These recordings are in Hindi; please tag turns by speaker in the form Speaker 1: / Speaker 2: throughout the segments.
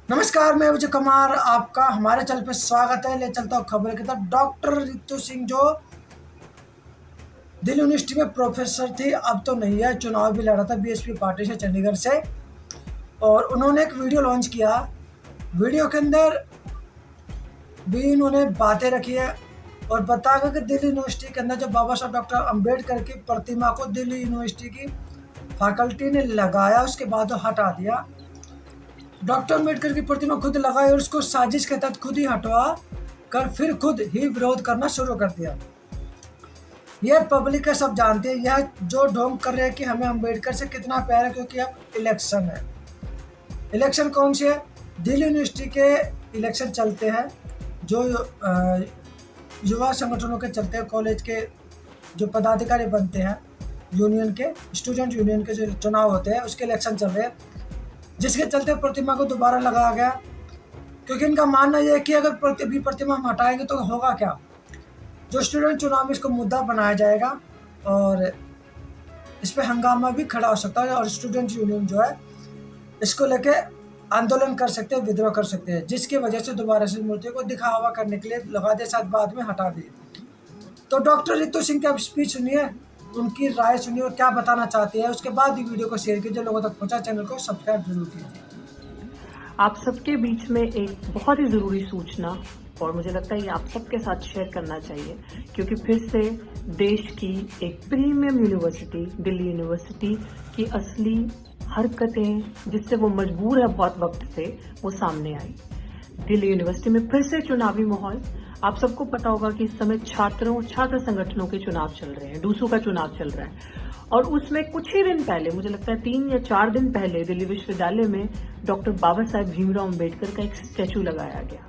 Speaker 1: नमस्कार, मैं विजय कुमार, आपका हमारे चैनल पे स्वागत है। ले चलता हूँ खबर की तरफ। डॉक्टर रितु सिंह जो दिल्ली यूनिवर्सिटी में प्रोफेसर थी, अब तो नहीं है। चुनाव भी लड़ा था बीएसपी पार्टी से चंडीगढ़ से, और उन्होंने एक वीडियो लॉन्च किया। वीडियो के अंदर भी उन्होंने बातें रखी है और बताया कि दिल्ली यूनिवर्सिटी के अंदर जो बाबा साहब डॉक्टर अम्बेडकर की प्रतिमा को दिल्ली यूनिवर्सिटी की फैकल्टी ने लगाया, उसके बाद वो हटा दिया। डॉक्टर अम्बेडकर की प्रतिमा खुद लगाई और उसको साजिश के तहत खुद ही हटवा कर फिर खुद ही विरोध करना शुरू कर दिया। यह पब्लिक है, सब जानते हैं। यह जो ढोंग कर रहे हैं कि हमें अम्बेडकर से कितना प्यार है, क्योंकि अब इलेक्शन है। इलेक्शन कौन से है? दिल्ली यूनिवर्सिटी के इलेक्शन चलते हैं, जो युवा संगठनों के चलते हैं। कॉलेज के जो पदाधिकारी बनते हैं, यूनियन के, स्टूडेंट यूनियन के जो चुनाव होते हैं, उसके इलेक्शन चल रहे हैं, जिसके चलते प्रतिमा को दोबारा लगाया गया। क्योंकि इनका मानना यह है कि अगर प्रतिमा हम हटाएंगे तो होगा क्या? जो स्टूडेंट चुनाव में इसको मुद्दा बनाया जाएगा और इस पर हंगामा भी खड़ा हो सकता है, और स्टूडेंट यूनियन जो है इसको लेके आंदोलन कर सकते हैं, विद्रोह कर सकते हैं, जिसकी वजह से दोबारा से मूर्ति को दिखावा करने के लिए लगा दे, साथ बाद में हटा दिए। तो डॉक्टर रितु सिंह की स्पीच सुनिए, उनकी राय सुनिए और क्या बताना चाहते हैं। उसके बाद ही वीडियो को शेयर कीजिए, लोगों तक पहुंचा। चैनल को सब्सक्राइब जरूर कीजिए।
Speaker 2: आप सबके बीच में एक बहुत ही ज़रूरी सूचना, और मुझे लगता है ये आप सबके साथ शेयर करना चाहिए, क्योंकि फिर से देश की एक प्रीमियम यूनिवर्सिटी दिल्ली यूनिवर्सिटी की असली हरकतें, जिससे वो मजबूर है बहुत वक्त से, वो सामने आई। दिल्ली यूनिवर्सिटी में फिर से चुनावी माहौल। आप सबको पता होगा कि इस समय छात्र संगठनों के चुनाव चल रहे हैं, डूसू का चुनाव चल रहा है, और उसमें कुछ ही दिन पहले, मुझे लगता है 3 या 4 दिन पहले, दिल्ली विश्वविद्यालय में डॉक्टर बाबा साहेब भीमराव अम्बेडकर का एक स्टैचू लगाया गया।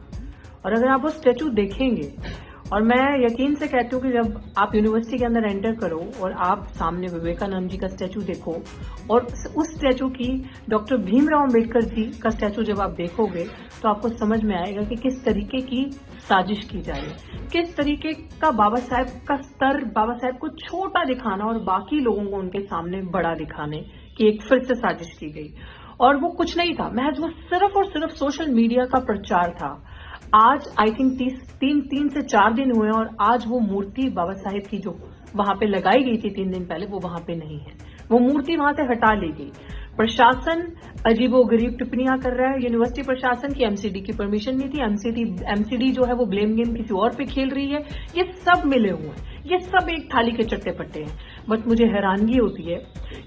Speaker 2: और अगर आप वो स्टैचू देखेंगे, और मैं यकीन से कहती हूँ कि जब आप यूनिवर्सिटी के अंदर एंटर करो और आप सामने विवेकानंद जी का स्टैचू देखो, और उस स्टैचू की डॉक्टर भीमराव अम्बेडकर जी का स्टैचू जब आप देखोगे, तो आपको समझ में आएगा कि किस तरीके की साजिश की जा रही है, किस तरीके का बाबा साहेब का स्तर, बाबा साहेब को छोटा दिखाना और बाकी लोगों को उनके सामने बड़ा दिखाने की एक फिर से साजिश की गई। और वो कुछ नहीं था, महज वो सिर्फ और सिर्फ सोशल मीडिया का प्रचार था। आज आई थिंक 3 से 4 दिन हुए, और आज वो मूर्ति बाबा साहेब की जो वहां पे लगाई गई थी 3 दिन पहले, वो वहां पे नहीं है। वो मूर्ति वहां से हटा ली गई। प्रशासन अजीबोगरीब टिप्पणियां कर रहा है। यूनिवर्सिटी प्रशासन की एमसीडी की परमिशन नहीं थी। एमसीडी जो है वो ब्लेम गेम किसी और पे खेल रही है। ये सब मिले हुए हैं, ये सब एक थाली के चट्टे पट्टे हैं। बट मुझे हैरानगी होती है,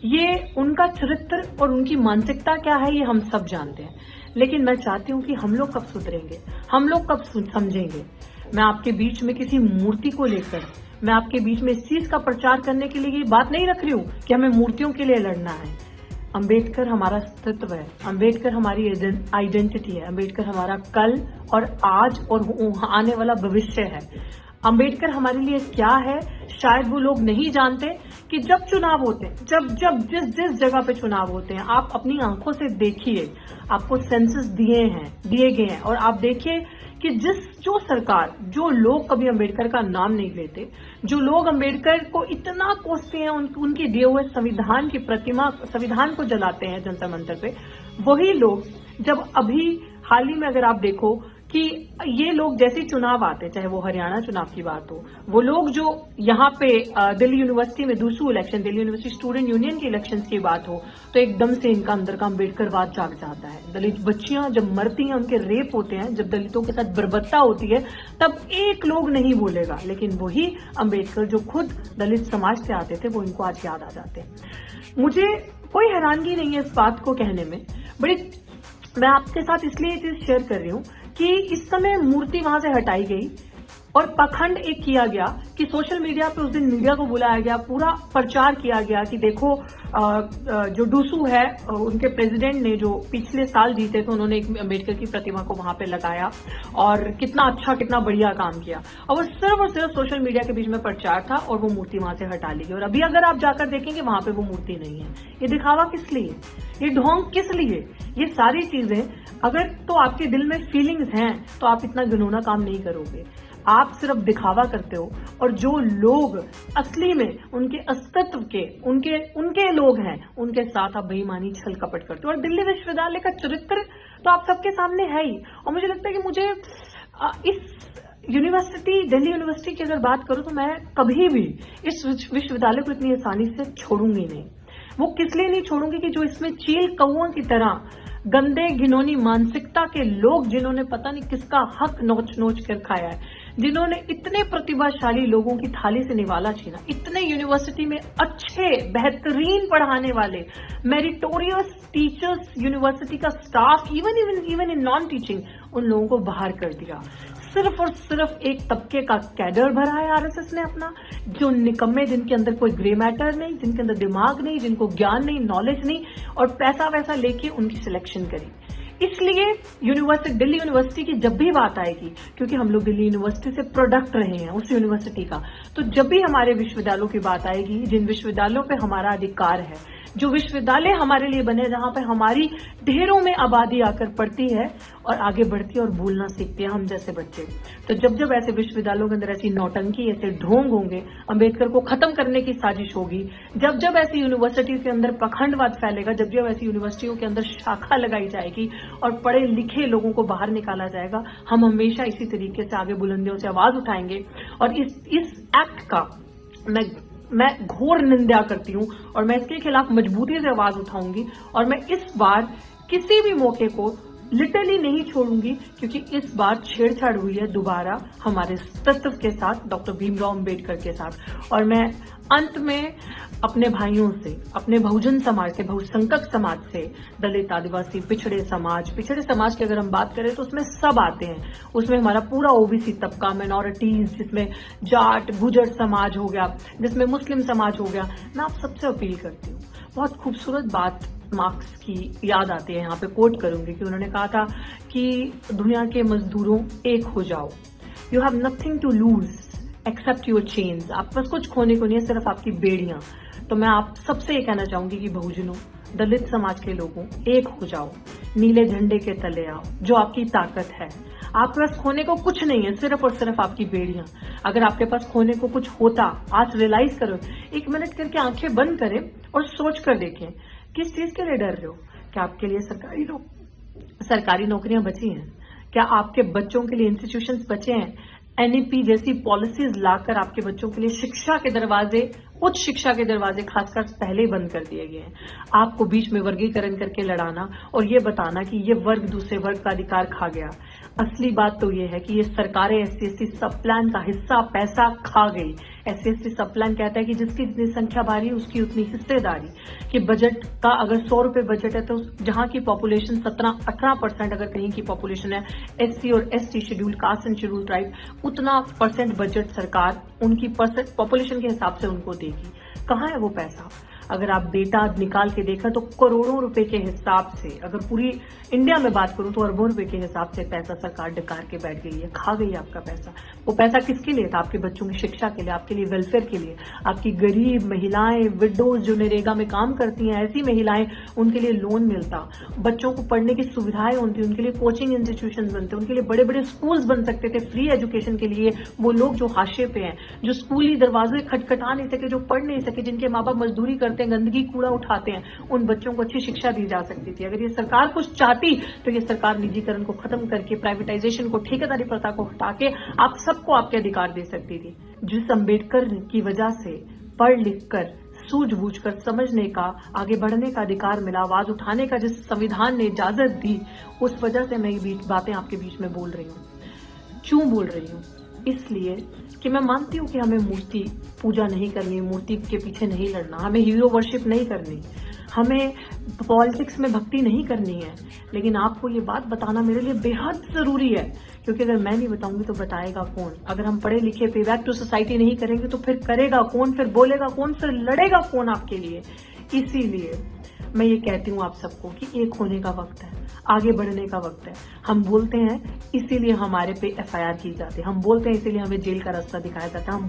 Speaker 2: ये उनका चरित्र और उनकी मानसिकता क्या है ये हम सब जानते हैं, लेकिन मैं चाहती हूं कि हम लोग कब सुधरेंगे, हम लोग कब समझेंगे। मैं आपके बीच में किसी मूर्ति को लेकर, मैं आपके बीच में इस चीज का प्रचार करने के लिए ये बात नहीं रख रही हूं कि हमें मूर्तियों के लिए लड़ना है। अंबेडकर हमारा अस्तित्व है, अंबेडकर हमारी आइडेंटिटी है, अंबेडकर हमारा कल और आज और आने वाला भविष्य है। अंबेडकर हमारे लिए क्या है, शायद वो लोग नहीं जानते कि जब चुनाव होते हैं, जब जिस जगह पे चुनाव होते हैं, आप अपनी आंखों से देखिए, आपको सेंसस दिए गए हैं, और आप देखिए कि जो सरकार, जो लोग कभी अंबेडकर का नाम नहीं लेते, जो लोग अंबेडकर को इतना कोसते हैं, उनके दिए हुए संविधान की प्रतिमा, संविधान को जलाते हैं जंतर मंतर पे, वही लोग जब अभी हाल ही में अगर आप देखो कि ये लोग जैसे चुनाव आते, चाहे वो हरियाणा चुनाव की बात हो, वो लोग जो यहाँ पे दिल्ली यूनिवर्सिटी में DUSU election, Delhi university student union के इलेक्शन की बात हो, तो एकदम से इनका अंदर का अम्बेडकरवाद जाग जाता है। दलित बच्चियां जब मरती हैं, उनके रेप होते हैं, जब दलितों के साथ बर्बरता होती है, तब एक लोग नहीं बोलेगा, लेकिन वही अम्बेडकर जो खुद दलित समाज से आते थे, वो इनको आज याद आ जाते हैं। मुझे कोई हैरानगी नहीं है इस बात को कहने में, बड़ी मैं आपके साथ इसलिए ये चीज शेयर कर रही हूं कि इस समय मूर्ति वहां से हटाई गई और पखंड एक किया गया कि सोशल मीडिया पे उस दिन मीडिया को बुलाया गया, पूरा प्रचार किया गया कि देखो जो डूसू है, उनके प्रेसिडेंट ने जो पिछले साल जीते थे, उन्होंने एक अम्बेडकर की प्रतिमा को वहां पे लगाया और कितना अच्छा, कितना बढ़िया काम किया। और वो सिर्फ और सिर्फ सोशल मीडिया के बीच में प्रचार था और वो मूर्ति वहां से हटा ली गई। और अभी अगर आप जाकर देखेंगे, वहां पे वो मूर्ति नहीं है। ये दिखावा किस लिए, ये ढोंग किस लिए? ये सारी चीजें अगर तो आपके दिल में फीलिंग्स हैं, तो आप इतना घिनौना काम नहीं करोगे। आप सिर्फ दिखावा करते हो, और जो लोग असली में उनके अस्तित्व के, उनके लोग हैं, उनके साथ आप बेईमानी, छल कपट करते हो। और दिल्ली विश्वविद्यालय का चरित्र तो आप सबके सामने है ही। और मुझे लगता है कि मुझे इस यूनिवर्सिटी, दिल्ली यूनिवर्सिटी की अगर बात करूं तो मैं कभी भी इस विश्वविद्यालय को इतनी आसानी से छोड़ूंगी नहीं। वो किस लिए नहीं छोड़ूंगी कि जो इसमें चील कौओं की तरह गंदे घिनौनी मानसिकता के लोग, जिन्होंने पता नहीं किसका हक नोच नोच कर खाया है, जिन्होंने इतने प्रतिभाशाली लोगों की थाली से निवाला छीना, इतने यूनिवर्सिटी में अच्छे बेहतरीन पढ़ाने वाले मेरिटोरियस टीचर्स, यूनिवर्सिटी का staff, even in non teaching, उन लोगों को बाहर कर दिया। सिर्फ और सिर्फ एक तबके का कैडर भरा है आरएसएस ने अपना, जो निकम्मे, जिनके अंदर कोई ग्रे मैटर नहीं, जिनके अंदर दिमाग नहीं, जिनको ज्ञान नहीं, नॉलेज नहीं, और पैसा वैसा लेके उनकी सिलेक्शन करी। इसलिए दिल्ली यूनिवर्सिटी की जब भी बात आएगी, क्योंकि हम लोग दिल्ली यूनिवर्सिटी से प्रोडक्ट रहे हैं उस यूनिवर्सिटी का, तो जब भी हमारे विश्वविद्यालयों की बात आएगी, जिन विश्वविद्यालयों पे हमारा अधिकार है, जो विश्वविद्यालय हमारे लिए बने, जहां पे हमारी ढेरों में आबादी आकर पढ़ती है और आगे बढ़ती है और बोलना सीखती है हम जैसे बच्चे, तो जब जब ऐसे विश्वविद्यालयों के अंदर ऐसी नौटंकी, ऐसे ढोंग होंगे, अंबेडकर को खत्म करने की साजिश होगी, जब जब ऐसी यूनिवर्सिटी के अंदर पाखंडवाद फैलेगा, जब जब ऐसी यूनिवर्सिटियों के अंदर शाखा लगाई जाएगी और पढ़े लिखे लोगों को बाहर निकाला जाएगा, हम हमेशा इसी तरीके से आगे बुलंदियों से आवाज उठाएंगे। और इस एक्ट का मैं घोर निंदा करती हूं और मैं इसके खिलाफ मजबूती से आवाज उठाऊंगी। और मैं इस बार किसी भी मौके को लिटरली नहीं छोड़ूंगी, क्योंकि इस बार छेड़छाड़ हुई है दोबारा हमारे अस्तित्व के साथ, डॉक्टर भीमराव अंबेडकर के साथ। और मैं अंत में अपने भाइयों से, अपने बहुजन समाज से, बहुसंख्यक समाज से, दलित, आदिवासी, पिछड़े समाज की अगर हम बात करें तो उसमें सब आते हैं। उसमें हमारा पूरा ओबीसी तबका, माइनॉरिटीज, जिसमें जाट, गुजर समाज हो गया, जिसमें मुस्लिम समाज हो गया। मैं आप सबसे अपील करती हूँ, बहुत खूबसूरत बात मार्क्स की याद आती है, यहाँ पे कोट करूंगी कि उन्होंने कहा था कि दुनिया के मजदूरों एक हो जाओ, you have nothing to lose except your chains. आप पास कुछ खोने को नहीं है, सिर्फ आपकी बेड़ियां। तो मैं आप सबसे ये कहना चाहूंगी कि बहुजनों, दलित समाज के लोगों, एक हो जाओ, नीले झंडे के तले आओ, जो आपकी ताकत है। आपके पास खोने को कुछ नहीं है, सिर्फ और सिर्फ आपकी बेड़ियां। अगर आपके पास खोने को कुछ होता, आज रियलाइज करो, 1 मिनट करके आंखें बंद करें और सोच कर देखें किस चीज के लिए डर रहे हो। क्या आपके लिए सरकारी नौकरियां बची हैं? क्या आपके बच्चों के लिए इंस्टीट्यूशंस बचे हैं? एनईपी जैसी पॉलिसीज लाकर आपके बच्चों के लिए शिक्षा के दरवाजे, उच्च शिक्षा के दरवाजे खासकर पहले ही बंद कर दिए गए हैं। आपको बीच में वर्गीकरण करके लड़ाना और ये बताना कि ये वर्ग दूसरे वर्ग का अधिकार खा गया। असली बात तो ये है कि ये सरकारें SC/ST सब प्लान का हिस्सा पैसा खा गई। SC/ST सब प्लान कहता है कि जिसकी जितनी संख्या भारी है उसकी उतनी हिस्सेदारी, कि बजट का अगर 100 रुपए बजट है तो जहां की पॉपुलेशन 17-18% अगर कहीं की पॉपुलेशन है SC और ST schedule caste and schedule tribe, उतना % बजट सरकार उनकी पॉपुलेशन के हिसाब से उनको देगी। कहाँ है वो पैसा? अगर आप डेटा निकाल के देखा तो करोड़ों रुपए के हिसाब से, अगर पूरी इंडिया में बात करूं तो अरबों रुपए के हिसाब से पैसा सरकार डकार के बैठ गई है, खा गई है आपका पैसा। वो पैसा किसके लिए था? आपके बच्चों की शिक्षा के लिए, आपके लिए वेलफेयर के लिए। आपकी गरीब महिलाएं, विडोज जो नरेगा में काम करती हैं, ऐसी महिलाएं, उनके लिए लोन मिलता, बच्चों को पढ़ने की सुविधाएं होती, उनके लिए कोचिंग इंस्टीट्यूशन बनते, उनके लिए बड़े बड़े स्कूल्स बन सकते थे फ्री एजुकेशन के लिए। वो लोग जो हाशिए पे हैं, जो स्कूली दरवाजे खटखटा नहीं सके, जो पढ़ नहीं सके, जिनके माँ बाप मजदूरी करते हैं, गंदगी कूड़ा उठाते हैं, उन बच्चों को अच्छी शिक्षा दी जा सकती थी। अगर ये सरकार कुछ चाहती तो ये सरकार निजीकरण को खत्म करके, प्राइवेटाइजेशन को, ठेकेदारी प्रथा को हटा के आप सबको आपके अधिकार दे सकती थी। जिस अंबेडकर की वजह से पढ़ लिख कर, सूझबूझ कर समझने का, आगे बढ़ने का अधिकार मिला, आवाज उठाने का जिस संविधान ने इजाजत दी, उस वजह से मैं ये बातें आपके बीच में बोल रही हूँ। क्यों बोल रही हूँ? इसलिए कि मैं मानती हूँ कि हमें मूर्ति पूजा नहीं करनी, मूर्ति के पीछे नहीं लड़ना, हमें हीरो वर्शिप नहीं करनी, हमें पॉलिटिक्स में भक्ति नहीं करनी है। लेकिन आपको ये बात बताना मेरे लिए बेहद जरूरी है, क्योंकि अगर मैं नहीं बताऊंगी तो बताएगा कौन? अगर हम पढ़े लिखे पे बैक टू सोसाइटी नहीं करेंगे तो फिर करेगा कौन? फिर बोलेगा कौन? फिर लड़ेगा कौन आपके लिए? इसीलिए मैं ये कहती हूँ आप सबको कि एक होने का वक्त है, आगे बढ़ने का वक्त है। हम बोलते हैं इसीलिए हमारे पे FIR की जाती है, हम बोलते हैं इसीलिए हमें जेल का रास्ता दिखाया जाता है, हम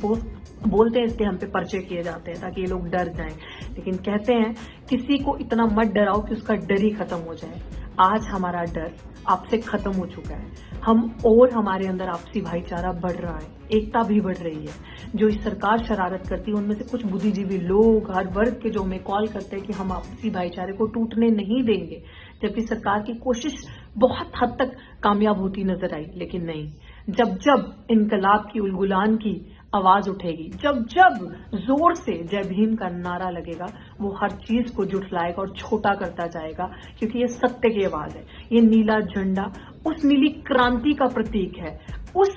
Speaker 2: बोलते हैं इसलिए हम पे पर्चे किए जाते हैं ताकि ये लोग डर जाएं। लेकिन कहते हैं किसी को इतना मत डराओ कि उसका डर ही खत्म हो जाए। आज हमारा डर आपसे खत्म हो चुका है। हम और हमारे अंदर आपसी भाईचारा बढ़ रहा है, एकता भी बढ़ रही है। जो इस सरकार शरारत करती है उनमें से कुछ बुद्धिजीवी लोग हर वर्ग के जो हमें कॉल करते हैं कि हम आपसी भाईचारे को टूटने नहीं देंगे, जबकि सरकार की कोशिश बहुत हद तक कामयाब होती नजर आई। लेकिन नहीं, जब जब इनकलाब की उलगुलान की आवाज उठेगी, जब जब जोर से जय भीम का नारा लगेगा, वो हर चीज को जुठलाएगा और छोटा करता जाएगा, क्योंकि ये सत्य की आवाज है। ये नीला झंडा उस नीली क्रांति का प्रतीक है, उस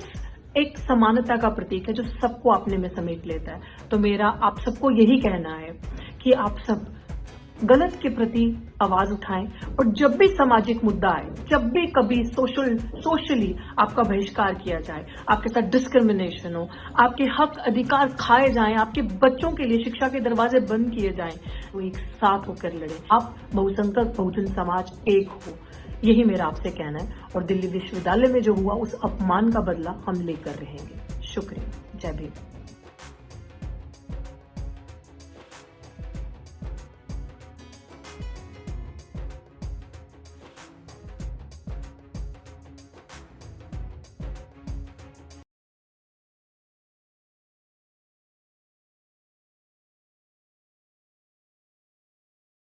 Speaker 2: एक समानता का प्रतीक है जो सबको अपने में समेट लेता है। तो मेरा आप सबको यही कहना है कि आप सब गलत के प्रति आवाज उठाएं, और जब भी सामाजिक मुद्दा आए, जब भी कभी सोशली आपका बहिष्कार किया जाए, आपके साथ डिस्क्रिमिनेशन हो, आपके हक अधिकार खाए जाएं, आपके बच्चों के लिए शिक्षा के दरवाजे बंद किए जाएं, तो एक साथ होकर लड़े। आप बहुसंख्यक बहुजन समाज एक हो, यही मेरा आपसे कहना है। और दिल्ली विश्वविद्यालय में जो हुआ उस अपमान का बदला हम लेकर रहेंगे। शुक्रिया। जय भीम।